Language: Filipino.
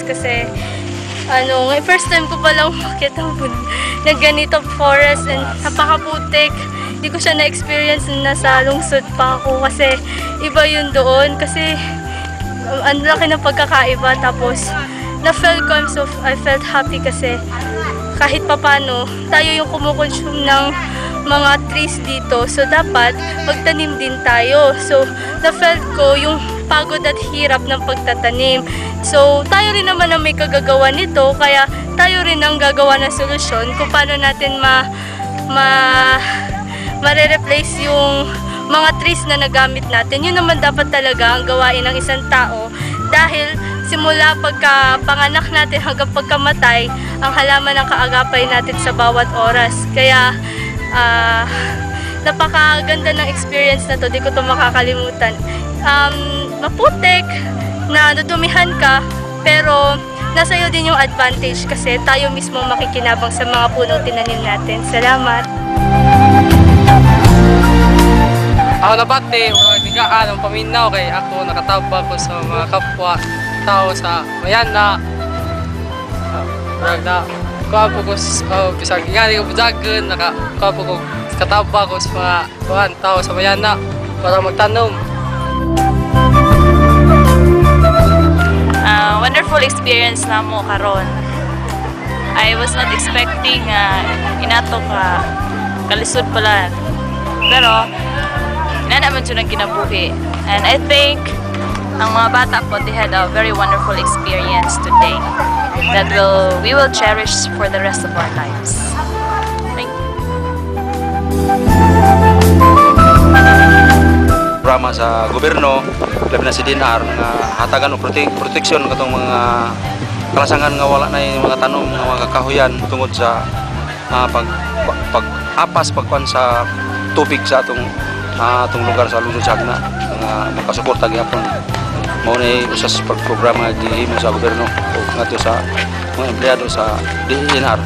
Kasi first time ko palang umakyat ng ganitong forest and napakaputik. Hindi ko siya na-experience na nasa lungsod pa ako kasi iba yun doon kasi ang laki ng pagkakaiba. Tapos I felt happy kasi kahit papano tayo yung kumukonsume ng mga trees dito, so dapat magtanim din tayo. So na-felt ko yung pagod at hirap ng pagtatanim. So tayo rin naman ang may kagagawa nito, kaya tayo rin ang gagawa ng solusyon kung paano natin ma-replace yung mga trees na nagamit natin. Yun naman dapat talaga ang gawain ng isang tao, dahil simula pagkapanganak natin hanggang pagkamatay, ang halaman ang kaagapay natin sa bawat oras. Kaya napakaganda ng experience na to, di ko to makakalimutan. Maputik, na nadudumihan ka, pero nasa iyo din yung advantage kasi tayo mismo makikinabang sa mga punong tinanim natin. Salamat! Ako nabati, bigaan ang paminaw kay ako nakatabag ko sa mga kapwa tao sa Mayana. Kapo ko bisag ingani ko budagan, kapo ko katabag ko sa mga tao sa Mayana para magtanom. Wonderful experience na mo karon. I was not expecting inato ka kalisod pala. Pero naman siya ng kinabuhi. And I think ang mga bata po, they had a very wonderful experience today that we will cherish for the rest of our lives. Thank you. Programa sa gobyerno, labi na si DNR nga hatagan og proteksyon katong mga kalasangan nga wala na yung mga tanom nga mga kahoyan tungod sa pagkuan sa tubig sa atong lugar sa lungsod sa Agna nga makasuporta gyapon. Mao na usas programa gihimo sa gobyerno o ngadto sa mga empleyado sa DNR.